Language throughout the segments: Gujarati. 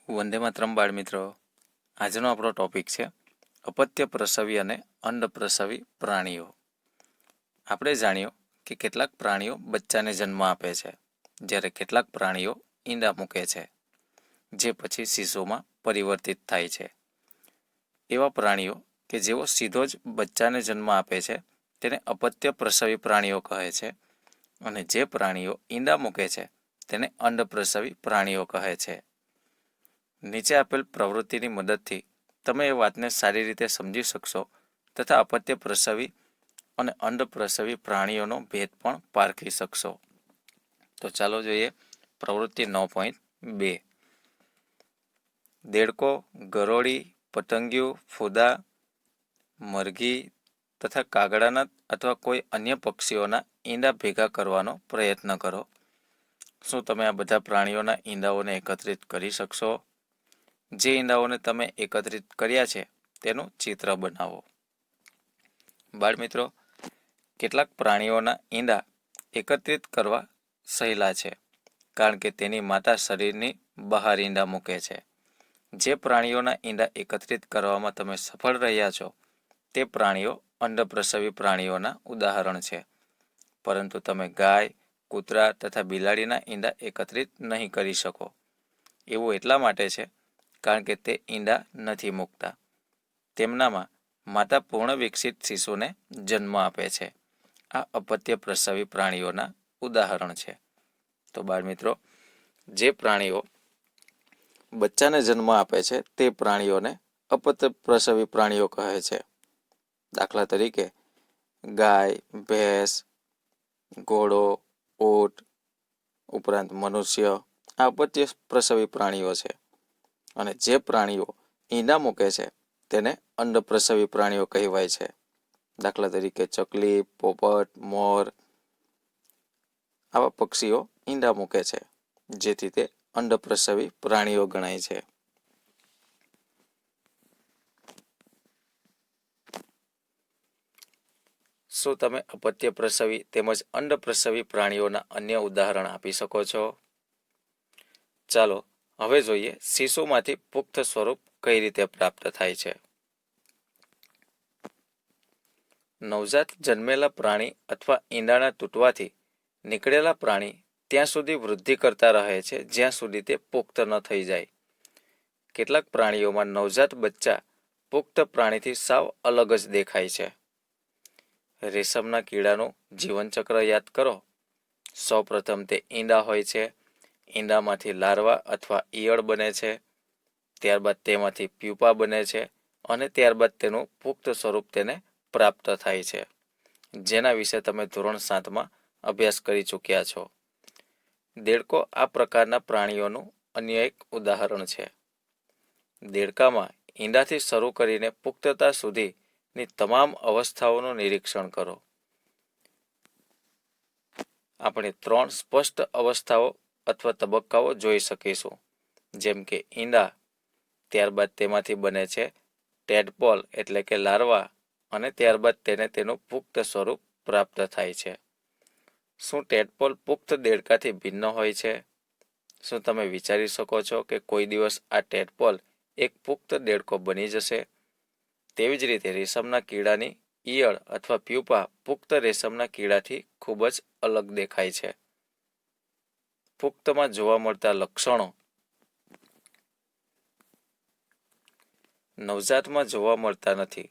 વંદે માતરમ બાળ મિત્રો. આજનો આપણો ટોપિક છે અપત્ય પ્રસવી અને અંડ પ્રસવી પ્રાણીઓ. આપણે જાણ્યું કે કેટલાક પ્રાણીઓ બચ્ચાને જન્મ આપે છે, જ્યારે કેટલાક પ્રાણીઓ ઈંડા મૂકે છે, જે પછી શિશુમાં પરિવર્તિત થાય છે. એવા પ્રાણીઓ કે જેઓ સીધો જ બચ્ચાને જન્મ આપે છે તેને અપત્ય પ્રસવી પ્રાણીઓ કહે છે, અને જે પ્રાણીઓ ઈંડા મૂકે છે તેને અંડ પ્રસવી પ્રાણીઓ કહે છે. નીચે આપેલ પ્રવૃત્તિની મદદથી તમે એ વાતને સારી રીતે સમજી શકશો તથા અપત્ય પ્રસવી અને અંડ પ્રસવી પ્રાણીઓનો ભેદ પણ પારખી શકશો. તો ચાલો જોઈએ પ્રવૃત્તિ 9.2. દેડકો, ગરોળી, પતંગિયું, ફોદા, મરઘી તથા કાગડાના અથવા કોઈ અન્ય પક્ષીઓના ઈંડા ભેગા કરવાનો પ્રયત્ન કરો. શું તમે આ બધા પ્રાણીઓના ઈંડાઓને એકત્રિત કરી શકશો? જે ઈંડાઓને તમે એકત્રિત કર્યા છે તેનું ચિત્ર બનાવો. બાળ મિત્રો, કેટલાક પ્રાણીઓના ઈંડા એકત્રિત કરવા સહેલા છે, કારણ કે તેની માતા શરીરની બહાર ઈંડા મૂકે છે. જે પ્રાણીઓના ઈંડા એકત્રિત કરવામાં તમે સફળ રહ્યા છો તે પ્રાણીઓ અંડપ્રસવી પ્રાણીઓના ઉદાહરણ છે, પરંતુ તમે ગાય, કૂતરા તથા બિલાડીના ઈંડા એકત્રિત નહીં કરી શકો. એવું એટલા માટે છે કારણ કે તે ઈંડા નથી મૂકતા. તેમનામાં માતા પૂર્ણ વિકસિત શિશુને જન્મ આપે છે. આ અપત્ય પ્રસવી પ્રાણીઓના ઉદાહરણ છે. તો બાળ મિત્રો, જે પ્રાણીઓ બચ્ચાને જન્મ આપે છે તે પ્રાણીઓને અપત્ય પ્રસવી પ્રાણીઓ કહે છે. દાખલા તરીકે ગાય, ભેંસ, ઘોડો, ઊંટ ઉપરાંત મનુષ્ય આ અપત્ય પ્રસવી પ્રાણીઓ છે. અને જે પ્રાણીઓ ઈંડા મૂકે છે તેને અંડપ્રસવી પ્રાણીઓ કહેવાય છે. દાખલા તરીકે ચકલી, પોપટ, મોર આવા પક્ષીઓ ઈંડા મૂકે છે, જેથી તે અંડપ્રસવી પ્રાણીઓ ગણાય છે. શું તમે અપત્ય પ્રસવી તેમજ અંડપ્રસવી પ્રાણીઓના અન્ય ઉદાહરણ આપી શકો છો? ચાલો હવે જોઈએ શિશુમાંથી પુખ્ત સ્વરૂપ કઈ રીતે પ્રાપ્ત થાય છે. નવજાત જન્મેલા પ્રાણી અથવા ઈંડાના તૂટવાથી નીકળેલા પ્રાણી ત્યાં સુધી વૃદ્ધિ કરતા રહે છે જ્યાં સુધી તે પુખ્ત ન થઈ જાય. કેટલાક પ્રાણીઓમાં નવજાત બચ્ચા પુખ્ત પ્રાણીથી સાવ અલગ જ દેખાય છે. રેશમના કીડાનું જીવનચક્ર યાદ કરો. સૌપ્રથમ તે ઈંડા હોય છે, ઈંડામાંથી લાર્વા અથવા ઈયળ બને છે, ત્યારબાદ તેમાંથી પ્યુપા બને છે અને ત્યારબાદ તેનું પુખ્ત સ્વરૂપ તેને પ્રાપ્ત થાય છે, જેના વિશે તમે ધોરણ 7માં અભ્યાસ કરી ચૂક્યા છો. દેડકો આ પ્રકારના પ્રાણીઓનું અન્ય એક ઉદાહરણ છે. દેડકામાં ઈંડાથી શરૂ કરીને પુખ્તતા સુધીની તમામ અવસ્થાઓનું નિરીક્ષણ કરો. આપણે 3 સ્પષ્ટ અવસ્થાઓ અથવા તબક્કાઓ જોઈ શકીશું, જેમ કે ઈંડા, ત્યારબાદ તેમાંથી બને છે ટેડપોલ એટલે કે લાર્વા, અને ત્યારબાદ તેને તેનું પુખ્ત સ્વરૂપ પ્રાપ્ત થાય છે. શું ટેડપોલ પુખ્ત દેડકાથી ભિન્ન હોય છે? શું તમે વિચારી શકો છો કે કોઈ દિવસ આ ટેડપોલ એક પુખ્ત દેડકો બની જશે? તેવી જ રીતે રેશમના કીડાની ઈયળ અથવા પ્યુપા પુખ્ત રેશમના કીડાથી ખૂબ જ અલગ દેખાય છે. પુખ્તમાં જોવા મળતા લક્ષણો નવજાતમાં જોવા મળતા નથી,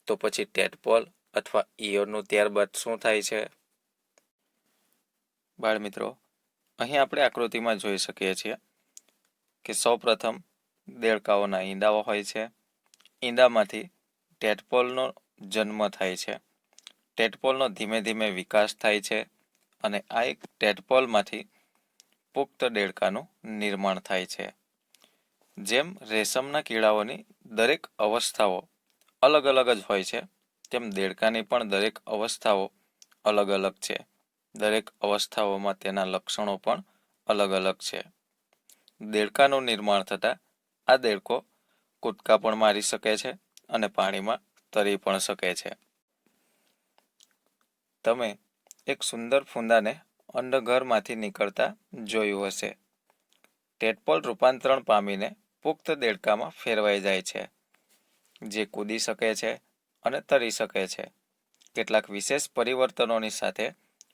તો પછી ટેડપોલ અથવા ઈયળનું ત્યારબાદ શું થાય છે? બાળ મિત્રો, અહીં આપણે આકૃતિમાં જોઈ શકીએ છીએ કે સૌપ્રથમ દેડકાઓના ઈંડાઓ હોય છે. ઈંડામાંથી ટેડપોલનો જન્મ થાય છે. ટેડપોલનો ધીમે ધીમે વિકાસ થાય છે અને આ એક ટેડપોલમાંથી પુખ્ત દેડકાનું નિર્માણ થાય છે. જેમ રેશમના કીડાઓની દરેક અવસ્થાઓ અલગ અલગ જ હોય છે, તેમ દેડકાની પણ દરેક અવસ્થાઓ અલગ અલગ છે. દરેક અવસ્થાઓમાં તેના લક્ષણો પણ અલગ અલગ છે. દેડકાનું નિર્માણ થતાં આ દેડકો કૂદકા પણ મારી શકે છે અને પાણીમાં તરી પણ શકે છે. તમે એક સુંદર ફૂંદાને અંડઘરમાંથી નીકળતા જોયું હશે. ટેડપોલ રૂપાંતરણ પામીને પુખ્ત દેડકામાં ફેરવાઈ જાય છે, જે કૂદી શકે છે અને તરી શકે છે. કેટલાક વિશેષ પરિવર્તનોની સાથે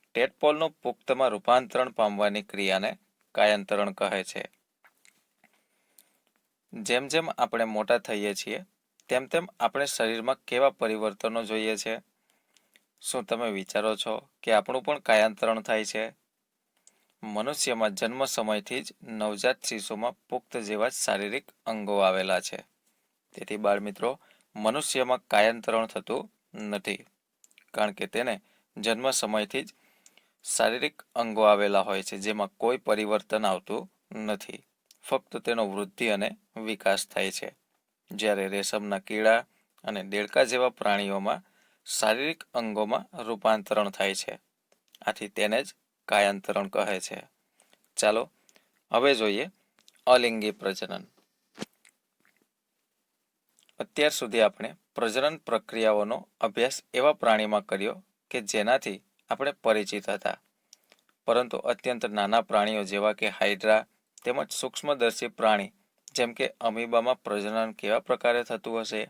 ટેડપોલનું પુખ્તમાં રૂપાંતરણ પામવાની ક્રિયાને કાયાંતરણ કહે છે. જેમ જેમ આપણે મોટા થઈએ છીએ તેમ તેમ આપણે શરીરમાં કેવા પરિવર્તનો જોઈએ છે? શું તમે વિચારો છો કે આપણું પણ કાયાંતરણ થાય છે? મનુષ્યમાં જન્મ સમયથી જ નવજાત શિશુમાં પુખ્ત જેવા જ શારીરિક અંગો આવેલા છે. તેથી બાળમિત્રો, મનુષ્યમાં કાયાંતરણ થતું નથી, કારણ કે તેને જન્મ સમયથી જ શારીરિક અંગો આવેલા હોય છે, જેમાં કોઈ પરિવર્તન આવતું નથી. ફક્ત તેનો વૃદ્ધિ અને વિકાસ થાય છે. જ્યારે રેશમના કીડા અને દેડકા જેવા પ્રાણીઓમાં શારીરિક અંગોમાં રૂપાંતરણ થાય છે. આથી તેને જ કાયાંતરણ કહે છે. ચાલો હવે જોઈએ અલિંગી પ્રજનન. અત્યાર સુધી આપણે પ્રજનન પ્રક્રિયાઓનો અભ્યાસ એવા પ્રાણીમાં કર્યો કે જેનાથી આપણે પરિચિત હતા. પરંતુ અત્યંત નાના પ્રાણીઓ જેવા કે હાઇડ્રા તેમજ સૂક્ષ્મદર્શી પ્રાણી જેમ કે અમીબામાં પ્રજનન કેવા પ્રકારે થતું હશે?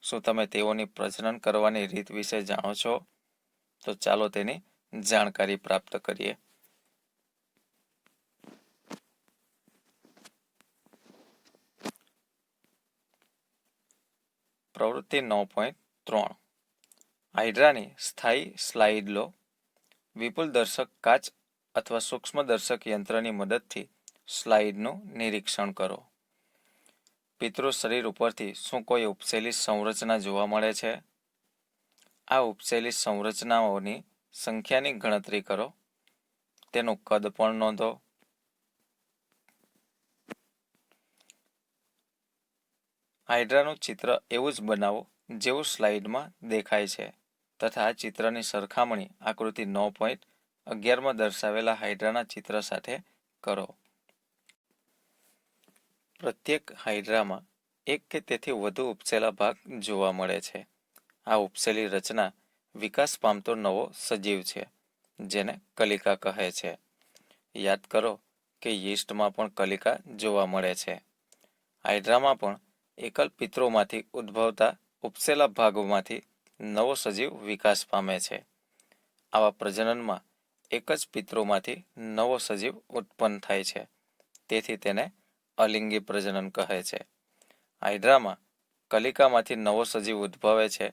શું તમે તેઓની પ્રજનન કરવાની રીત વિશે જાણો છો? તો ચાલો તેની જાણકારી પ્રાપ્ત કરીએ. પ્રવૃત્તિ 9.3. હાઇડ્રાની સ્થાયી સ્લાઇડ લો. વિપુલ દર્શક કાચ અથવા સૂક્ષ્મદર્શક યંત્રની મદદથી સ્લાઇડનું નિરીક્ષણ કરો. પિતૃ શરીર ઉપરથી શું કોઈ ઉપસેલી સંરચના જોવા મળે છે? આ ઉપસેલી સંરચનાઓની સંખ્યાની ગણતરી કરો. તેનું કદ પણ નોંધો. હાઇડ્રાનું ચિત્ર એવું જ બનાવો જેવું સ્લાઇડમાં દેખાય છે, તથા આ ચિત્રની સરખામણી આકૃતિ 9.11માં દર્શાવેલા હાઇડ્રાના ચિત્ર સાથે કરો. પ્રત્યેક હાઇડ્રામાં એક કે તેથી વધુ ઉપસેલા ભાગ જોવા મળે છે. આ ઉપસેલી રચના વિકાસ પામતો નવો સજીવ છે, જેને કલિકા કહે છે. યાદ કરો કે યીસ્ટમાં પણ કલિકા જોવા મળે છે. હાઇડ્રામાં પણ એકલ પિત્રોમાંથી ઉદ્ભવતા ઉપસેલા ભાગોમાંથી નવો સજીવ વિકાસ પામે છે. આવા પ્રજનનમાં એક જ પિત્રોમાંથી નવો સજીવ ઉત્પન્ન થાય છે. તેથી તેને અલિંગી પ્રજનન કહે છે. હાઇડ્રામાં કલિકામાંથી નવો સજીવ ઉદ્ભવે છે.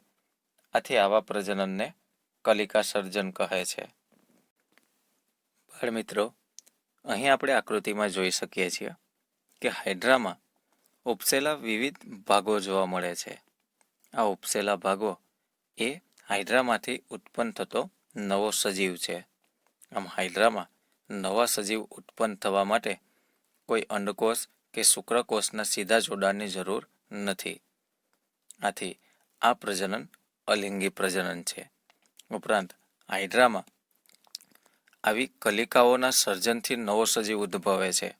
આથી આવા પ્રજનનને કલિકા સર્જન કહે છે. બાળમિત્રો, અહીં આપણે આકૃતિમાં જોઈ શકીએ છીએ કે હાઇડ્રામાં ઉપસેલા વિવિધ ભાગો જોવા મળે છે. આ ઉપસેલા ભાગો એ હાઇડ્રામાંથી ઉત્પન્ન થતો નવો સજીવ છે. આમ હાઇડ્રામાં નવા સજીવ ઉત્પન્ન થવા માટે કોઈ અંડકોષ કે શુક્રકોષના સીધા જોડાણની જરૂર નથી. આથી આ પ્રજનન અલિંગી પ્રજનન છે. ઉપરાંત હાઇડ્રામાં આવી કલિકાઓના સર્જનથી નવો સજીવ ઉદ્ભવે છે.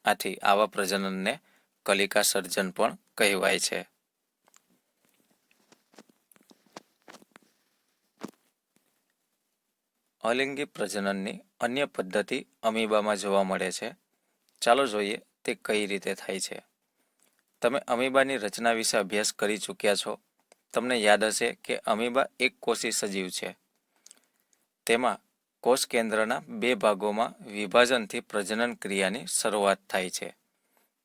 આથી આવા પ્રજનનને કલિકા સર્જન પણ કહેવાય છે. અલિંગી પ્રજનનની અન્ય પદ્ધતિ અમીબામાં જોવા મળે છે. ચાલો જોઈએ તે કઈ રીતે થાય છે. તમે અમીબાની રચના વિશે અભ્યાસ કરી ચૂક્યા છો. તમને યાદ હશે કે અમીબા એક કોષી સજીવ છે. તેમાં કોષ કેન્દ્રના બે ભાગોમાં વિભાજનથી પ્રજનન ક્રિયાની શરૂઆત થાય છે.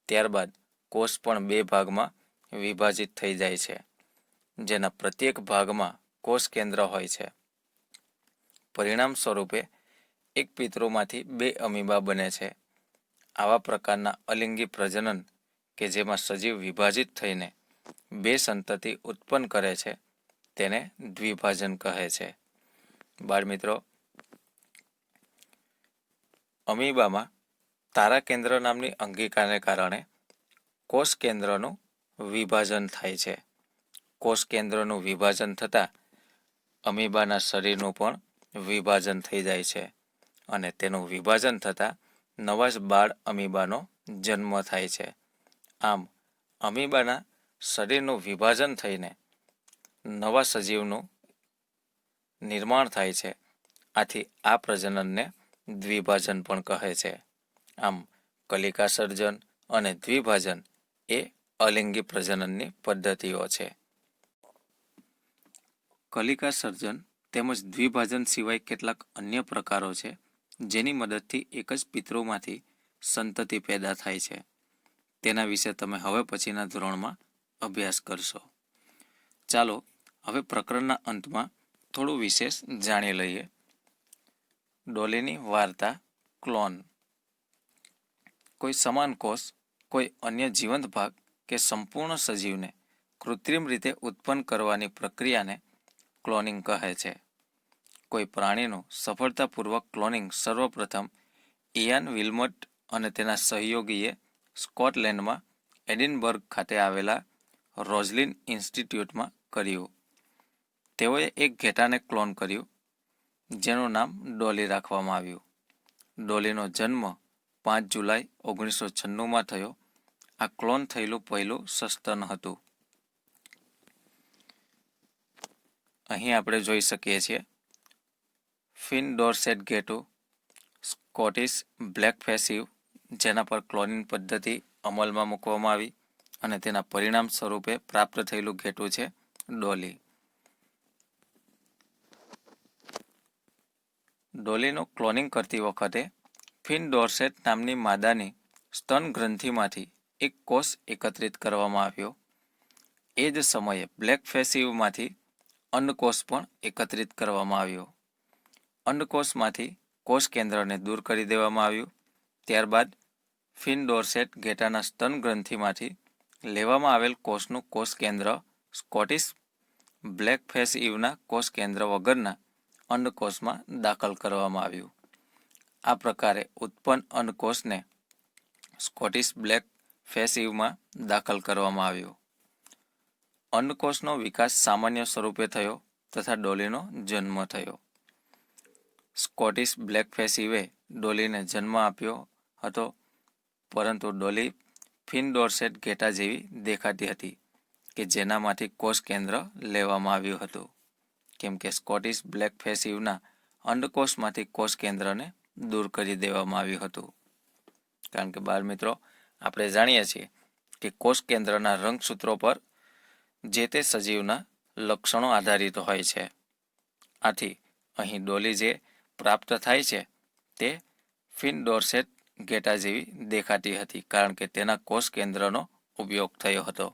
ત્યારબાદ કોષ પણ બે ભાગમાં વિભાજિત થઈ જાય છે, જેના પ્રત્યેક ભાગમાં કોષ કેન્દ્ર હોય છે. પરિણામ સ્વરૂપે એક પિત્રોમાંથી બે અમીબા બને છે. આવા પ્રકારના અલિંગી પ્રજનન કે જેમાં સજીવ વિભાજિત થઈને બે સંતતિ ઉત્પન્ન કરે છે, તેને દ્વિભાજન કહે છે. બાળમિત્રો, અમીબામાં તારા કેન્દ્ર નામની અંગિકાને કારણે કોષ કેન્દ્રનું વિભાજન થાય છે. કોષ કેન્દ્રનું વિભાજન થતાં અમીબાના શરીરનું પણ વિભાજન થઈ જાય છે અને તેનું વિભાજન થતાં નવા જ બાળ અમીબાનો જન્મ થાય છે. આમ અમીબાના શરીરનું વિભાજન થઈને નવા સજીવનું નિર્માણ થાય છે. આથી આ પ્રજનનને દ્વિભાજન પણ કહે છે. આમ કલિકા સર્જન અને દ્વિભાજન એ અલિંગી પ્રજનનની પદ્ધતિઓ છે. કલિકા સર્જન તેમજ દ્વિભાજન સિવાય કેટલાક અન્ય પ્રકારો છે જેની મદદથી એક જ પિતૃમાંથી સંતતિ પેદા થાય છે. તેના વિશે તમે હવે પછીના ધોરણમાં અભ્યાસ કરશો. ચાલો હવે પ્રકરણના અંતમાં થોડું વિશેષ જાણી લઈએ. ડોલીની વાર્તા ક્લોન. કોઈ સમાન કોષ, કોઈ અન્ય જીવંત ભાગ કે સંપૂર્ણ સજીવને કૃત્રિમ રીતે ઉત્પન્ન કરવાની પ્રક્રિયાને ક્લોનિંગ કહે છે. કોઈ પ્રાણીનું સફળતાપૂર્વક ક્લોનિંગ સર્વપ્રથમ ઇયાન વિલ્મટ અને તેના સહયોગીએ સ્કોટલેન્ડમાં એડિનબર્ગ ખાતે આવેલા રોઝલિન ઇન્સ્ટિટ્યૂટમાં કર્યું. તેઓએ એક ઘેટાને ક્લોન કર્યું જેનું નામ ડોલી રાખવામાં આવ્યું. ડોલીનો જન્મ 5 જુલાઈ 1996માં થયો. આ ક્લોન થયેલું પહેલું સસ્તન હતું. અહીં આપણે જોઈ શકીએ છીએ ફિન ડોરસેટ ઘેટું, સ્કોટિશ બ્લેકફેસ ઈવ, જેના પર ક્લોનિંગ પદ્ધતિ અમલમાં મૂકવામાં આવી અને તેના પરિણામ સ્વરૂપે પ્રાપ્ત થયેલું ઘેટું છે ડોલી. ડોલીનું ક્લોનિંગ કરતી વખતે ફિન ડોરસેટ નામની માદાની સ્તન ગ્રંથિમાંથી એક કોષ એકત્રિત કરવામાં આવ્યો. એ જ સમયે બ્લેકફેસ ઈવમાંથી અંડકોષ પણ એકત્રિત કરવામાં આવ્યો. અંડકોષમાંથી કોષ કેન્દ્રને દૂર કરી દેવામાં આવ્યું. ત્યારબાદ ફિન ડોરસેટ ઘેટાના સ્તન ગ્રંથિમાંથી લેવામાં આવેલ કોષનું કોષ કેન્દ્ર સ્કોટિશ બ્લેકફેસ ઈવના કોષ કેન્દ્ર વગરના અંડકોષમાં દાખલ કરવામાં આવ્યું. આ પ્રકારે ઉત્પન્ન અંડકોષને સ્કોટિશ બ્લેકફેસ ઈવમાં દાખલ કરવામાં આવ્યો. અંડકોષનો વિકાસ સામાન્ય સ્વરૂપે થયો તથા ડોલીનો જન્મ થયો. સ્કોટિશ બ્લેકફેસ ઈવે ડોલીને જન્મ આપ્યો હતો, પરંતુ ડોલી ફિન ડોરસેટ ઘેટા જેવી દેખાતી હતી કે જેનામાંથી કોષ કેન્દ્ર લેવામાં આવ્યું હતું, કેમ કે સ્કોટિશ બ્લેકફેસ ઈવના અંડકોષમાંથી કોષ કેન્દ્રને દૂર કરી દેવામાં આવ્યું હતું. કારણ કે બાળ મિત્રો, આપણે જાણીએ છીએ કે કોષ કેન્દ્રના રંગસૂત્રો પર જે તે સજીવના લક્ષણો આધારિત હોય છે. આથી અહીં ડોલી જે પ્રાપ્ત થાય છે તે ફિન ડોરસેટ ઘેટા જેવી દેખાતી હતી, કારણ કે તેના કોષ કેન્દ્રનો ઉપયોગ થયો હતો.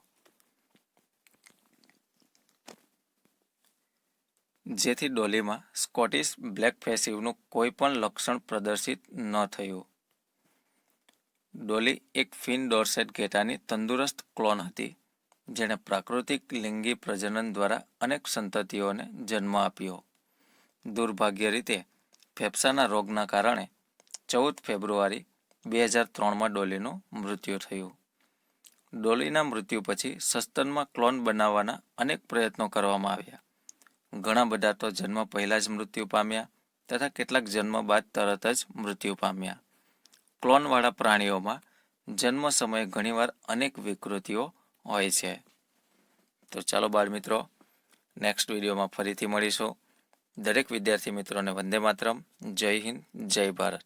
જેથી ડોલીમાં સ્કોટિશ બ્લેકફેસ ઈવનું કોઈ પણ લક્ષણ પ્રદર્શિત ન થયું. ડોલી એક ફિન ડોરસેટ ઘેટાની તંદુરસ્ત ક્લોન હતી, જેણે પ્રાકૃતિક લિંગી પ્રજનન દ્વારા અનેક સંતતિઓને જન્મ આપ્યો. દુર્ભાગ્ય રીતે ફેફસાના રોગના કારણે 14 ફેબ્રુઆરી 2003માં ડોલીનું મૃત્યુ થયું. ડોલીના મૃત્યુ પછી સસ્તનમાં ક્લોન બનાવવાના અનેક પ્રયત્નો કરવામાં આવ્યા. ઘણા બધા તો જન્મ પહેલાં જ મૃત્યુ પામ્યા તથા કેટલાક જન્મ બાદ તરત જ મૃત્યુ પામ્યા. ક્લોનવાળા પ્રાણીઓમાં જન્મ સમયે ઘણીવાર અનેક વિકૃતિઓ હોય છે. તો ચાલો બાળ મિત્રો, નેક્સ્ટ વિડીયોમાં ફરીથી મળીશું. દરેક વિદ્યાર્થી મિત્રોને વંદે માતરમ. જય હિન્દ, જય ભારત.